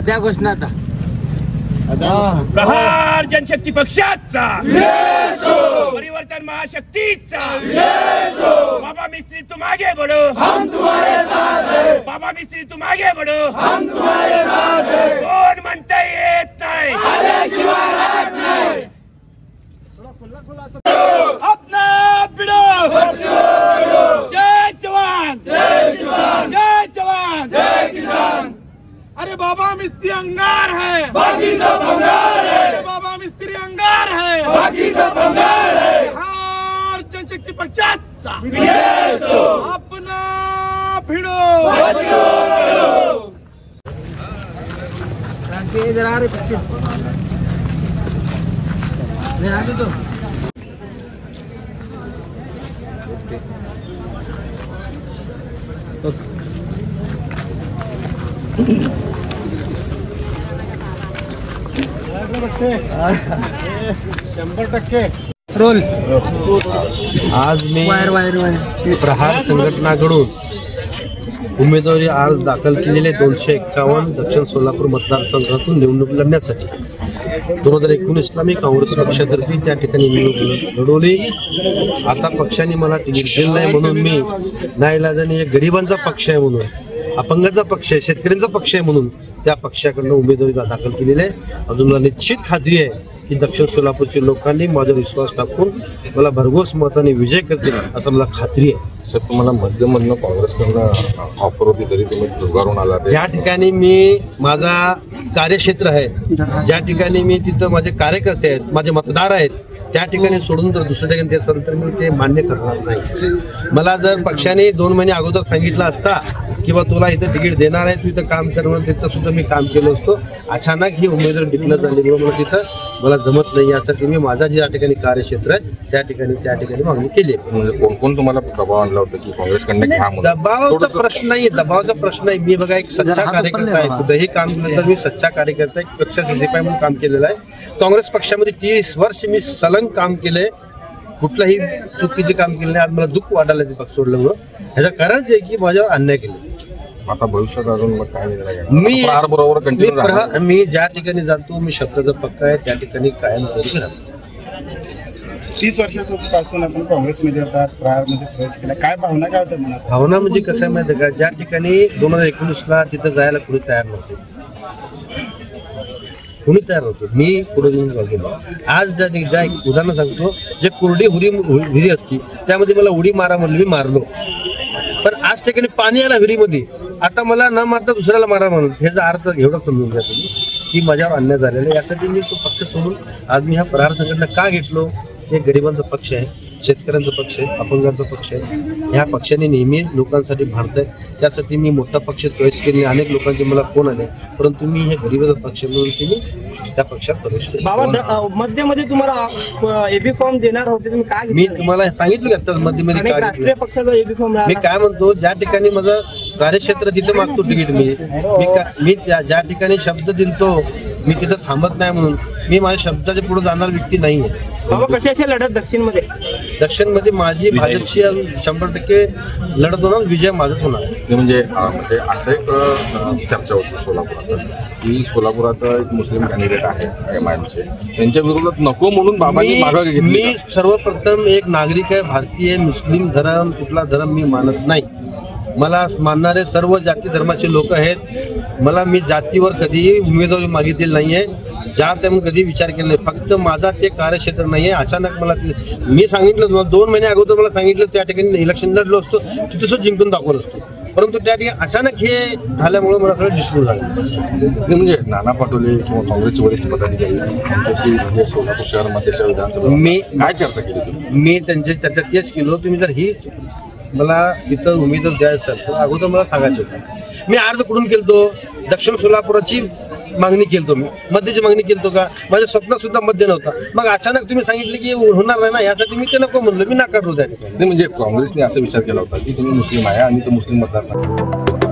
त्या घोषणा आता प्रहार जनशक्ती पक्षाचा परिवर्तन महाशक्तीचा बाबा मिस्त्री तुम आगे बढ़ो, हम तुम्हारे साथ हैं। बाबा मिस्त्री तुम आगे बढ़ो, हम तुम्हारे साथ हैं। कोण म्हणता येत नाही, आल्याशिवाय राहत नाही। अपना भिड़ो, जय जवान, जय जवान, जय जवान, जय किसान। अरे बाबा मिस्त्री अंगार है, बाकी सब भंगार है। अरे बाबा मिस्त्री अंगार है, बाकी सब भंगार है। बिहार जनशक्ती पक्षाचा विजय असो। अपना भिड़ो, जरा रे पीछे नहीं आगे तो रोल। आज मी प्रहार संघटनाकडून उमेदवारी अर्ज दाखल केलेले 251 दक्षिण सोलापूर मतदारसंघातून निवडणूक लढण्यासाठी 2019ला मी काँग्रेस पक्षातर्फे त्या ठिकाणी निवडणूक लढवली। आता पक्षाने मला तिकीट दिलं नाही म्हणून मी नाईलाजाने एक गरिबांचा पक्ष आहे म्हणून, अपंगाचा पक्ष आहे, शेतकऱ्यांचा पक्ष आहे म्हणून त्या पक्षाकडून उमेदवारी दाखल केलेली आहे। अजून मला निश्चित खात्री आहे की दक्षिण सोलापूरच्या लोकांनी माझ्यावर विश्वास टाकून मला भरघोस मताने विजय करतील असं मला खात्री आहे। सर, तुम्हाला मध्यमधनं काँग्रेसकडनं ऑफर होती तरी तुम्ही झुगारून आला। ज्या ठिकाणी मी माझा कार्यक्षेत्र आहे, ज्या ठिकाणी मी तिथं माझे कार्यकर्ते आहेत, माझे मतदार आहेत, त्या ठिकाणी सोडून जर दुसऱ्या ठिकाणी ते असेल तर मी ते मान्य करणार नाही। मला जर पक्षाने 2 महिने अगोदर सांगितलं असता किंवा तुला इथं तिकीट देणार आहे, तू इथं काम कर म्हणून तिथं सुद्धा मी काम केलं असतो। अचानक ही उमेदवारी डिक्लेअर झाल्यामुळे मला तिथं मला जमत नाही, यासाठी मी माझा ज्या ठिकाणी कार्यक्षेत्र आहे त्या ठिकाणी मागणी केली। म्हणजे कोण कोण तुम्हाला दबाव आणला होता की काँग्रेसकडनं घ्या म्हणून? दबावाचा प्रश्न नाही, दबावाचा प्रश्न नाही। मी बघा एक सच्चा कार्यकर्ता आहे, कुठेही काम केलं तर मी सच्चा कार्यकर्ता आहे। पक्षाचा शिपाई म्हणून काम केलेलं आहे। काँग्रेस पक्षामध्ये 30 वर्ष मी सलंग काम केलंय, कुठलंही चुकीचे काम केले नाही। आज मला दुःख वाटायला ते पक्ष सोडल्यामुळं, ह्याचं कारणच आहे की माझ्यावर अन्याय केले। आता भविष्यात अजून मग काय निर्णय बरोबर कंटिन्यू? मी ज्या ठिकाणी जातो मी शब्दाचा पक्का आहे, त्या ठिकाणी कायम करू राहतो। 30 वर्षापासून आपण काँग्रेसमध्ये होतात, प्रहारमध्ये प्रवेश केला, काय भावना काय होत्या मनात? भावना म्हणजे कसं आहे माहिती आहे का, ज्या ठिकाणी 2019ला तिथं जायला कुणी तयार नव्हते, कुणी तयार नव्हतं, मी पुढे घेऊन गेलो। आज ज्या एक उदाहरण सांगतो, जे कोरडी विहिरी असती त्यामध्ये मला उडी मारा म्हणलं, मी मारलो, पण आज ठिकाणी पाणी आला विहिरीमध्ये, आता मला न मारता दुसऱ्याला मारा म्हणलं, ह्याचा अर्थ एवढा समजून घ्या तुम्ही की माझ्यावर अन्याय झालेला आहे। यासाठी मी तो पक्ष सोडून आज मी ह्या प्रहार संघटना का घेतलो? हे गरिबांचा पक्ष आहे, शेतकऱ्यांचा पक्ष आहे, अपंगांचा पक्ष आहे। ह्या पक्षाने नेहमी लोकांसाठी भांडत आहे, त्यासाठी मी मोठा पक्ष चॉईस केली। अनेक लोकांचे मला फोन आले, परंतु मी हे गरिबाचा पक्ष म्हणून मी त्या पक्षात प्रवेश केला। बाबा मध्ये तुम्हाला एबी फॉर्म देणार होते, तुम्ही काय? मी तुम्हाला सांगितलं की आता मध्ये राष्ट्रीय पक्षाचा एबी फॉर्म मी काय म्हणतो, ज्या ठिकाणी माझं कार्यक्षेत्र तिथं मागतो तिकीट मी ज्या ठिकाणी शब्द दिलतो मी तिथं थांबत नाही म्हणून मी माझ्या शब्दाच्या पुढे जाणार व्यक्ती नाहीये। बाबा कशाची लढत दक्षिणमध्ये माझी भाजपची 100% लढत होणार, विजय माझाच होणार। म्हणजे असं एक चर्चा होती सोलापुरात की सोलापुरात एक मुस्लिम कॅन्डिडेट आहे एमआयएमचे, त्यांच्या विरोधात नको म्हणून बाबांनी माघार घेतली। मी सर्वप्रथम एक नागरिक आहे, भारतीय, मुस्लिम धर्म कुठला धर्म मी मानत नाही। मला मानणारे सर्व जाती धर्माचे लोक आहेत। मी जातीवर कधीही उमेदवारी मागितलेली नाहीये, जात म्हणून कधी विचार केला नाही। फक्त माझा ते कार्यक्षेत्र नाहीये। अचानक मला मी सांगितलं, 2 महिने अगोदर मला सांगितलं त्या ठिकाणी इलेक्शन लढलो असतो, तिथे सुद्धा जिंकून दाखवलं असतो, परंतु त्या ठिकाणी अचानक हे झाल्यामुळे मला सगळं डिस्प्यूट झालं। म्हणजे नाना पटोले किंवा काँग्रेसचे वरिष्ठ पदाधिकारी यांच्याशी म्हणजे सोलापूर शहरामध्येच्या विधानसभा मी काय चर्चा केली तुम्ही? मी त्यांची चर्चा तेच केलो, तुम्ही जर ही मला तिथं उमेदवार द्यायचं असेल तर अगोदर मला सांगायचं होतं। मी अर्ज कुठून केलतो? दक्षिण सोलापुराची मागणी केलतो, मी मध्यची मागणी केलतो का? माझ्या स्वप्नात सुद्धा मध्य नव्हता। मग अचानक तुम्ही सांगितलं की होणार नाही ना, यासाठी मी ते नको म्हणलं, मी नाकारलो त्या ठिकाणी। म्हणजे काँग्रेसने असा विचार केला होता की तुम्ही मुस्लिम आहे आणि तो मुस्लिम मतदारसंघ